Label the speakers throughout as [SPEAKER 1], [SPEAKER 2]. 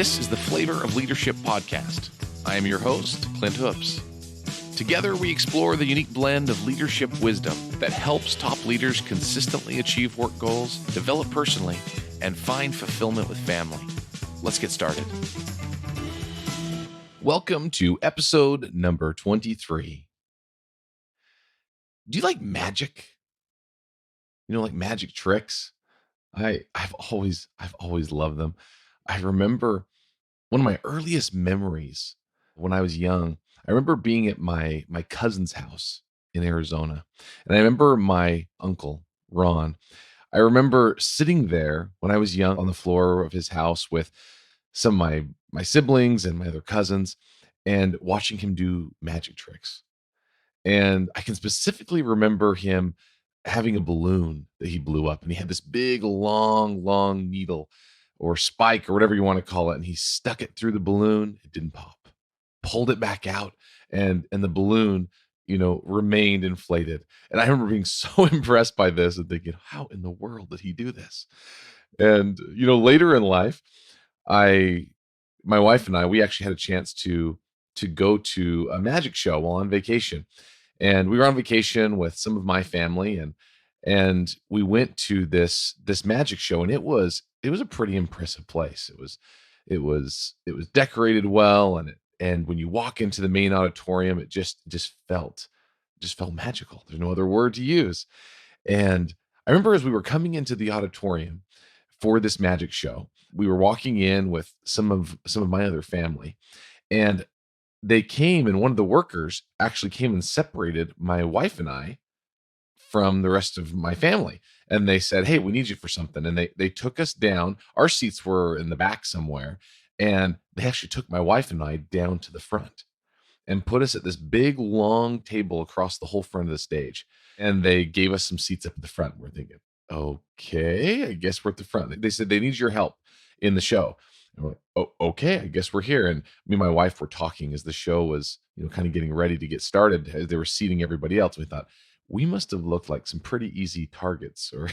[SPEAKER 1] This is the Flavor of Leadership podcast. I am your host, Clint Hoops. Together, we explore the unique blend of leadership wisdom that helps top leaders consistently achieve work goals, develop personally, and find fulfillment with family. Let's get started. Welcome to episode number 23. Do you like magic? Like magic tricks? I've always loved them. I remember one of my earliest memories when I was young. I remember being at my cousin's house in Arizona, and I remember my uncle Ron. I remember sitting there when I was young on the floor of his house with some of my siblings and my other cousins, and watching him do magic tricks. And I can specifically remember him having a balloon that he blew up, and he had this big, long needle or spike or whatever you want to call it. And he stuck it through the balloon. It didn't pop, pulled it back out, and the balloon, remained inflated. And I remember being so impressed by this and thinking, how in the world did he do this? And, later in life, my wife and I, we actually had a chance to go to a magic show while on vacation. And we were on vacation with some of my family, and we went to this magic show, and it was a pretty impressive place. It was decorated well, and when you walk into the main auditorium, it just felt magical. There's no other word to use. And I remember as we were coming into the auditorium for this magic show, we were walking in with some of my other family, and they came, and one of the workers actually came and separated my wife and I from the rest of my family. And they said, "Hey, we need you for something." And they took us down. Our seats were in the back somewhere. And they actually took my wife and I down to the front and put us at this big, long table across the whole front of the stage. And they gave us some seats up at the front. We're thinking, okay, I guess we're at the front. They said they need your help in the show. And we're like, oh, okay, I guess we're here. And me and my wife were talking as the show was, kind of getting ready to get started. As they were seating everybody else, we thought, we must have looked like some pretty easy targets or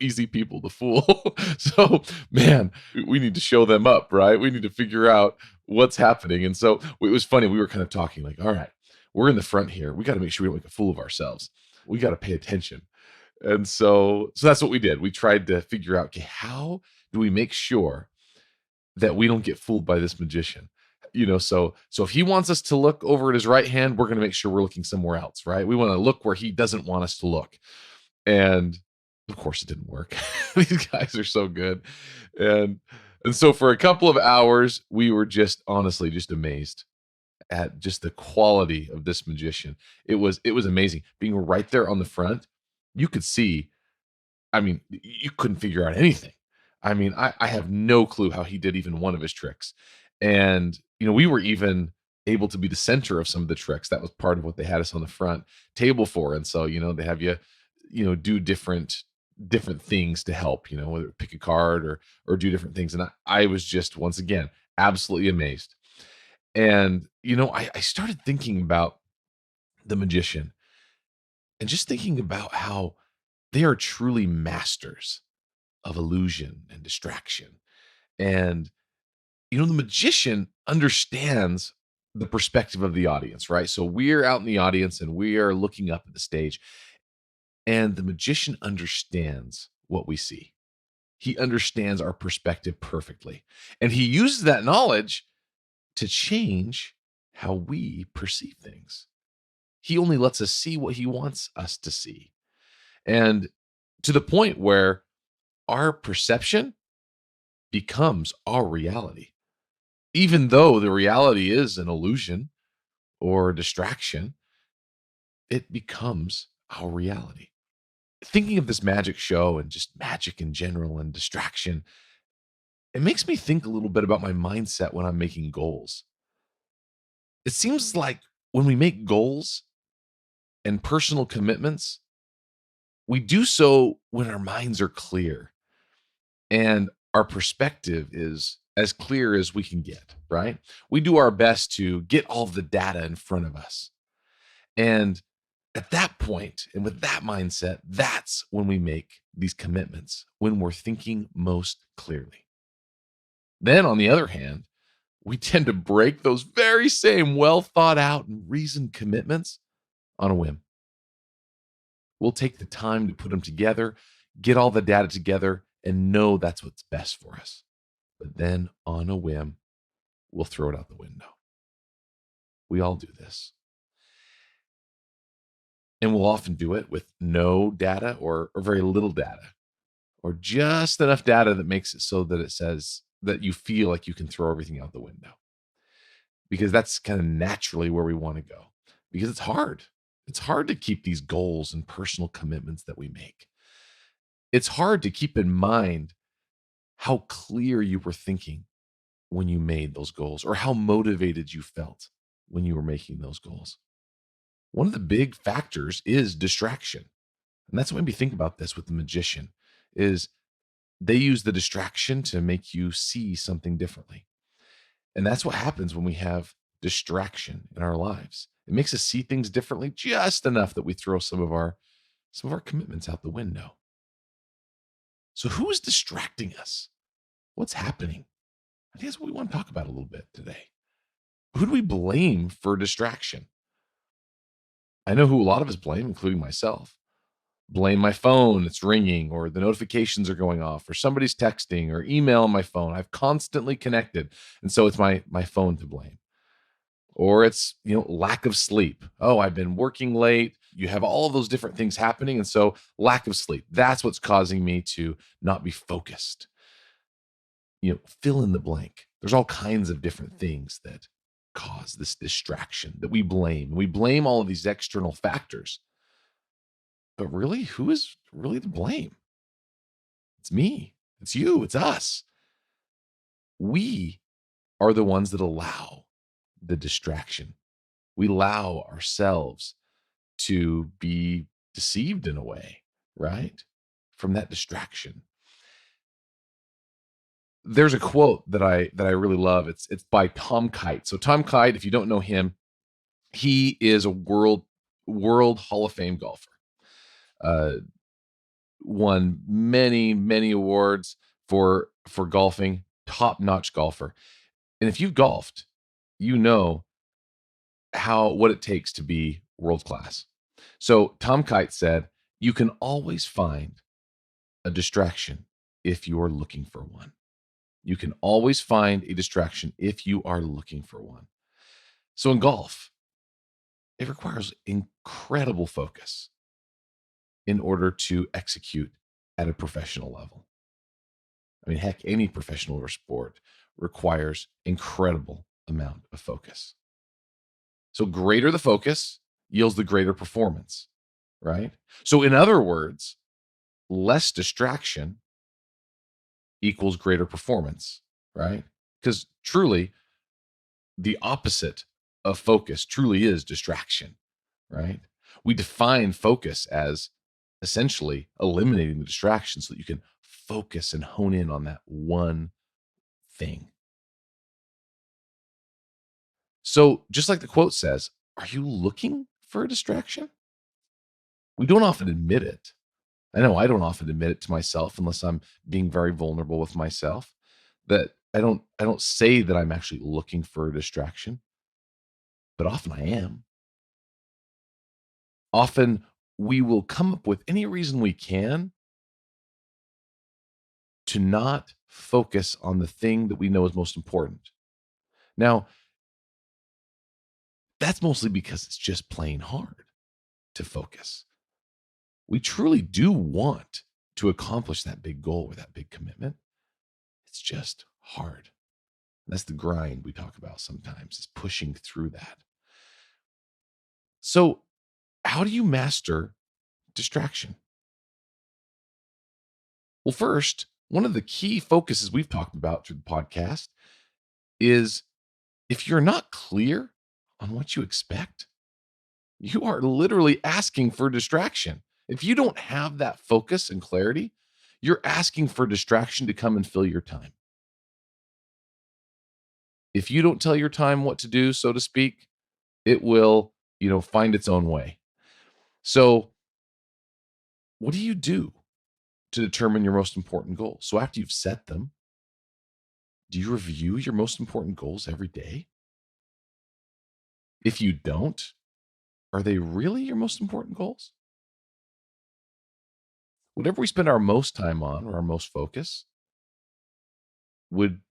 [SPEAKER 1] easy people to fool. So, man, we need to show them up, right? We need to figure out what's happening. And so it was funny. We were kind of talking like, all right, we're in the front here. We got to make sure we don't make a fool of ourselves. We got to pay attention. And so that's what we did. We tried to figure out, okay, how do we make sure that we don't get fooled by this magician? So if he wants us to look over at his right hand, we're going to make sure we're looking somewhere else, right? We want to look where he doesn't want us to look. And of course it didn't work. These guys are so good. And so for a couple of hours, we were just honestly just amazed at just the quality of this magician. It was amazing. Being right there on the front, you could see, you couldn't figure out anything. I have no clue how he did even one of his tricks. And, we were even able to be the center of some of the tricks. That was part of what they had us on the front table for. And so, they have you, do different things to help, whether pick a card or do different things. And I was just, once again, absolutely amazed. And, I started thinking about the magician and just thinking about how they are truly masters of illusion and distraction. And the magician understands the perspective of the audience, right? So we're out in the audience and we are looking up at the stage, and the magician understands what we see. He understands our perspective perfectly, and he uses that knowledge to change how we perceive things. He only lets us see what he wants us to see, and to the point where our perception becomes our reality. Even though the reality is an illusion or a distraction, it becomes our reality. Thinking of this magic show and just magic in general and distraction, it makes me think a little bit about my mindset when I'm making goals. It seems like when we make goals and personal commitments, we do so when our minds are clear and our perspective is as clear as we can get, right? We do our best to get all of the data in front of us. And at that point, and with that mindset, that's when we make these commitments, when we're thinking most clearly. Then, on the other hand, We tend to break those very same well thought out and reasoned commitments on a whim. We'll take the time to put them together, get all the data together, and know that's what's best for us. But then on a whim, we'll throw it out the window. We all do this. And we'll often do it with no data or very little data, or just enough data that makes it so that it says that you feel like you can throw everything out the window, because that's kind of naturally where we want to go, because it's hard. It's hard to keep these goals and personal commitments that we make. It's hard to keep in mind how clear you were thinking when you made those goals, or how motivated you felt when you were making those goals. One of the big factors is distraction. And that's what made me think about this with the magician is they use the distraction to make you see something differently. And that's what happens when we have distraction in our lives. It makes us see things differently just enough that we throw some of our commitments out the window. So who is distracting us? What's happening? I think that's what we want to talk about a little bit today. Who do we blame for distraction? I know who a lot of us blame, including myself. Blame my phone, it's ringing, or the notifications are going off, or somebody's texting or email on my phone. I've constantly connected. And so it's my phone to blame. Or it's, lack of sleep. Oh, I've been working late. You have all of those different things happening. And so lack of sleep. That's what's causing me to not be focused. Fill in the blank. There's all kinds of different things that cause this distraction that we blame. We blame all of these external factors. But really, who is really to blame? It's me. It's you. It's us. We are the ones that allow the distraction. We allow ourselves to be deceived in a way, right? From that distraction. There's a quote that I really love. It's by Tom Kite. So Tom Kite, if you don't know him, he is a world Hall of Fame golfer. Uh, Won many awards for golfing, top-notch golfer. And if you've golfed, you know what it takes to be world class. So Tom Kite said, "You can always find a distraction if you are looking for one. You can always find a distraction if you are looking for one." So in golf, it requires incredible focus in order to execute at a professional level. I mean, heck, any professional or sport requires incredible amount of focus. So greater the focus yields the greater performance, right? So in other words, less distraction equals greater performance, right? Because truly the opposite of focus truly is distraction, right? We define focus as essentially eliminating the distraction so that you can focus and hone in on that one thing. So, just like the quote says, are you looking for a distraction? We don't often admit it. I know I don't often admit it to myself unless I'm being very vulnerable with myself, that I don't say that I'm actually looking for a distraction, but often I am. Often we will come up with any reason we can to not focus on the thing that we know is most important. Now, that's mostly because it's just plain hard to focus. We truly do want to accomplish that big goal or that big commitment. It's just hard. That's the grind we talk about sometimes, is pushing through that. So, how do you master distraction? Well, first, one of the key focuses we've talked about through the podcast is if you're not clear on what you expect, you are literally asking for distraction. If you don't have that focus and clarity, you're asking for distraction to come and fill your time. If you don't tell your time what to do, so to speak, it will, find its own way. So, what do you do to determine your most important goals? So, after you've set them, Do you review your most important goals every day? If you don't, are they really your most important goals? Whatever we spend our most time on or our most focus would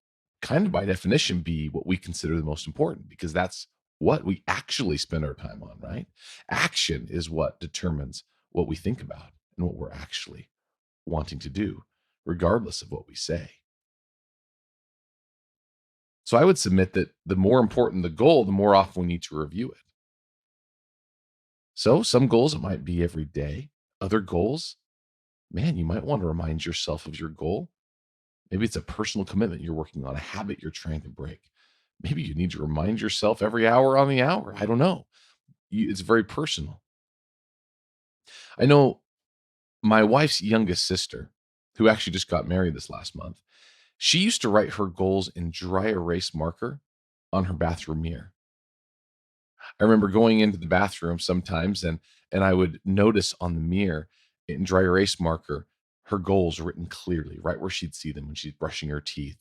[SPEAKER 1] kind of by definition be what we consider the most important because that's what we actually spend our time on, right? Action is what determines what we think about and what we're actually wanting to do, regardless of what we say. So I would submit that the more important the goal, the more often we need to review it. So some goals, it might be every day. Other goals, man, you might want to remind yourself of your goal. Maybe it's a personal commitment you're working on, a habit you're trying to break. Maybe you need to remind yourself every hour on the hour. I don't know. It's very personal. I know my wife's youngest sister, who actually just got married this last month, she used to write her goals in dry erase marker on her bathroom mirror. I remember going into the bathroom sometimes and I would notice on the mirror in dry erase marker her goals written clearly, right where she'd see them when she's brushing her teeth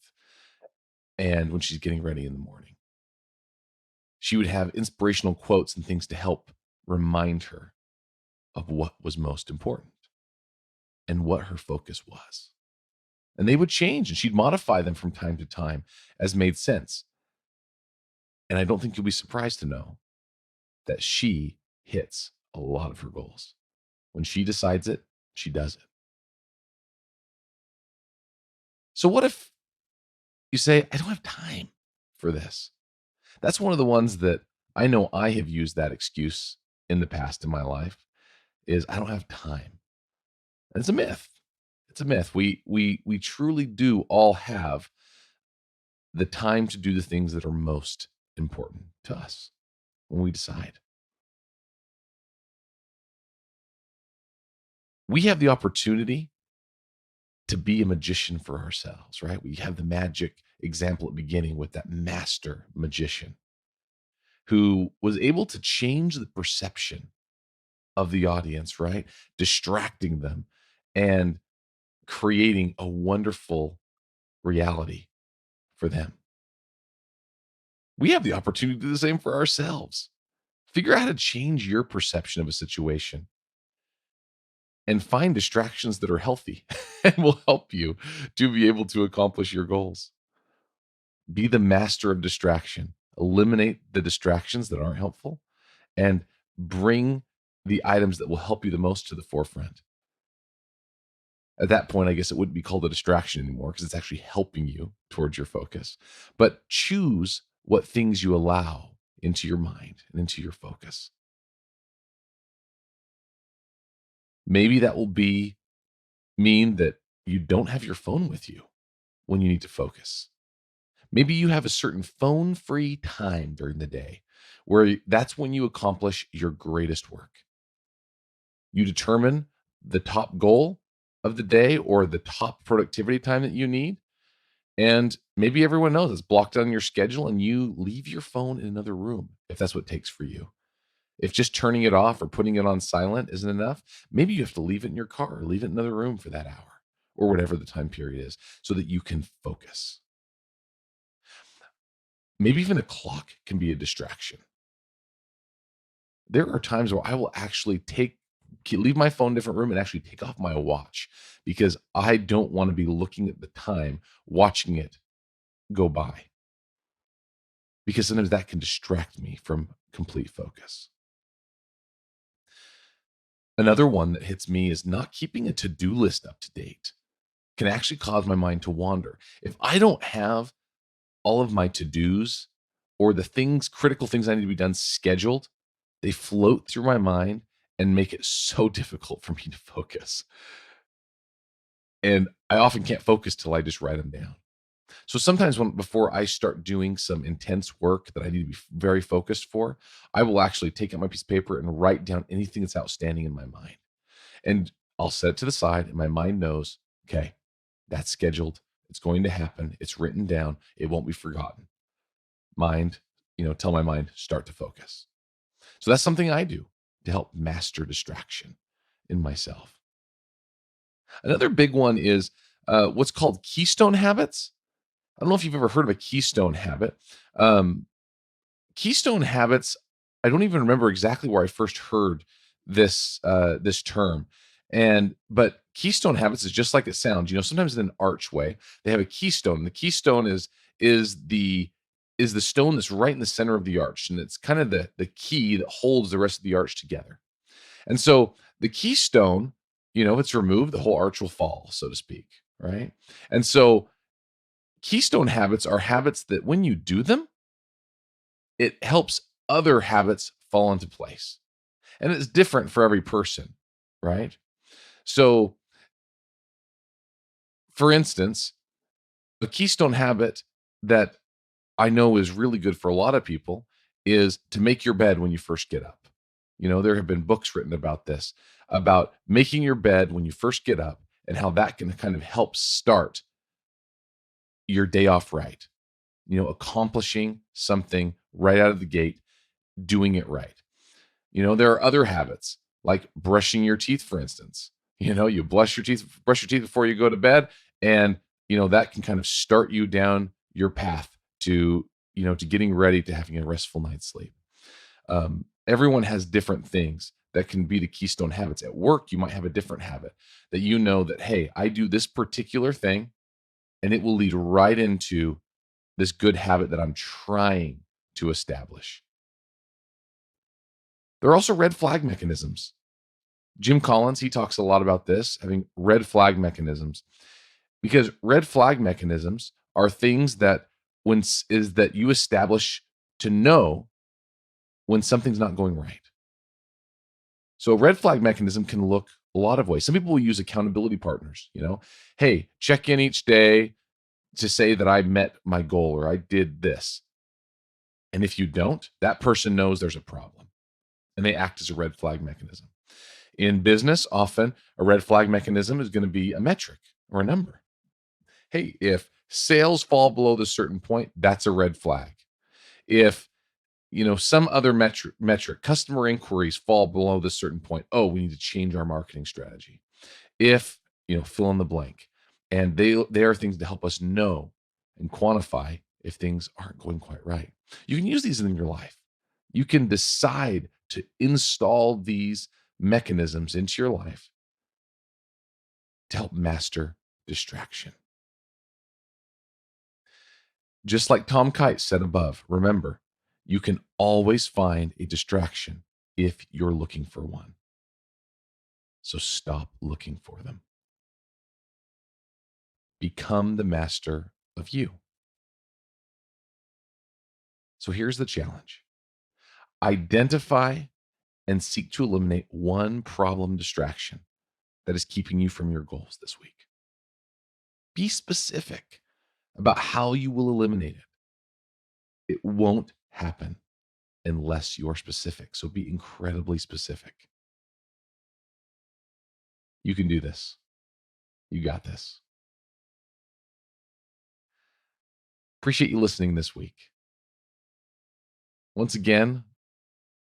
[SPEAKER 1] and when she's getting ready in the morning. She would have inspirational quotes and things to help remind her of what was most important and what her focus was. And they would change and she'd modify them from time to time as made sense. And I don't think you'll be surprised to know that she hits a lot of her goals. When she decides it, she does it. So what if you say, I don't have time for this? That's one of the ones that I know I have used that excuse in the past in my life is I don't have time. And it's a myth. It's a myth. We truly do all have the time to do the things that are most important to us when we decide. We have the opportunity to be a magician for ourselves, right? We have the magic example at the beginning with that master magician who was able to change the perception of the audience, right? Distracting them and creating a wonderful reality for them. We have the opportunity to do the same for ourselves. Figure out how to change your perception of a situation and find distractions that are healthy and will help you to be able to accomplish your goals. Be the master of distraction. Eliminate the distractions that aren't helpful and bring the items that will help you the most to the forefront. At that point, I guess it wouldn't be called a distraction anymore because it's actually helping you towards your focus. But choose what things you allow into your mind and into your focus. Maybe that will be mean that you don't have your phone with you when you need to focus. Maybe you have a certain phone free time during the day where that's when you accomplish your greatest work. You determine the top goal of the day or the top productivity time that you need. And maybe everyone knows it's blocked on your schedule and you leave your phone in another room if that's what it takes for you. If just turning it off or putting it on silent isn't enough, maybe you have to leave it in your car or leave it in another room for that hour or whatever the time period is so that you can focus. Maybe even a clock can be a distraction. There are times where I will actually leave my phone in a different room and actually take off my watch because I don't want to be looking at the time, watching it go by because sometimes that can distract me from complete focus. Another one that hits me is not keeping a to-do list up to date can actually cause my mind to wander. If I don't have all of my to-dos or the things, critical things I need to be done scheduled, they float through my mind and make it so difficult for me to focus. And I often can't focus till I just write them down. So sometimes before I start doing some intense work that I need to be very focused for, I will actually take out my piece of paper and write down anything that's outstanding in my mind. And I'll set it to the side and my mind knows, okay, that's scheduled. It's going to happen. It's written down. It won't be forgotten. Mind, tell my mind, start to focus. So that's something I do to help master distraction in myself. Another big one is what's called keystone habits. I don't know if you've ever heard of a keystone habit. Um, Keystone habits, I don't even remember exactly where I first heard this term. But keystone habits is just like it sounds. Sometimes in an archway, they have a keystone. The keystone is the is the stone that's right in the center of the arch, and it's kind of the key that holds the rest of the arch together. And so the keystone, if it's removed, the whole arch will fall, so to speak, right? And so keystone habits are habits that when you do them, it helps other habits fall into place. And it's different for every person, right? So, for instance, a keystone habit that I know is really good for a lot of people is to make your bed when you first get up. There have been books written about this, about making your bed when you first get up and how that can kind of help start your day off right. Accomplishing something right out of the gate, doing it right. There are other habits like brushing your teeth, for instance. You brush your teeth before you go to bed, and that can kind of start you down your path to getting ready to having a restful night's sleep. Everyone has different things that can be the keystone habits. At work, you might have a different habit that that, hey, I do this particular thing, and it will lead right into this good habit that I'm trying to establish. There are also red flag mechanisms. Jim Collins, he talks a lot about this, having red flag mechanisms, because red flag mechanisms are things that that you establish to know when something's not going right. So a red flag mechanism can look a lot of ways. Some people will use accountability partners, hey, check in each day to say that I met my goal or I did this. And if you don't, that person knows there's a problem, and they act as a red flag mechanism. In business, often a red flag mechanism is going to be a metric or a number. Hey, if sales fall below this certain point, that's a red flag. If some other metric, customer inquiries fall below this certain point, oh, we need to change our marketing strategy. If fill in the blank, and they are things to help us know and quantify if things aren't going quite right. You can use these in your life. You can decide to install these mechanisms into your life to help master distraction. Just like Tom Kite said above, remember, you can always find a distraction if you're looking for one. So stop looking for them. Become the master of you. So here's the challenge. Identify and seek to eliminate one problem distraction that is keeping you from your goals this week. Be specific about how you will eliminate it. It won't happen unless you are specific. So be incredibly specific. You can do this. You got this. Appreciate you listening this week. Once again,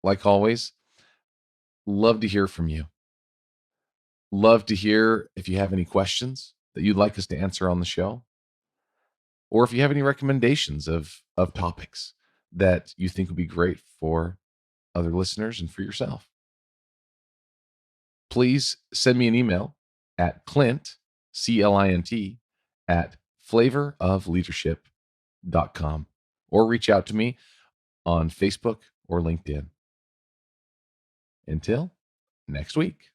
[SPEAKER 1] like always, love to hear from you. Love to hear if you have any questions that you'd like us to answer on the show, or if you have any recommendations of topics that you think would be great for other listeners and for yourself. Please send me an email at Clint, CLINT, at flavorofleadership.com, or reach out to me on Facebook or LinkedIn. Until next week.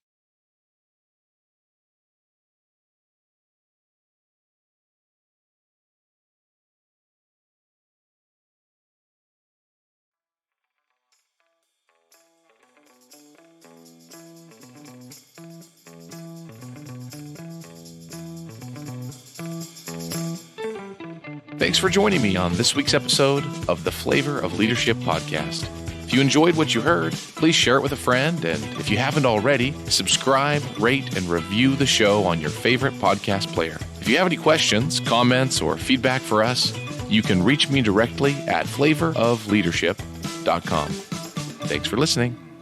[SPEAKER 1] Thanks for joining me on this week's episode of the Flavor of Leadership podcast. If you enjoyed what you heard, please share it with a friend. And if you haven't already, subscribe, rate, and review the show on your favorite podcast player. If you have any questions, comments, or feedback for us, you can reach me directly at flavorofleadership.com. Thanks for listening.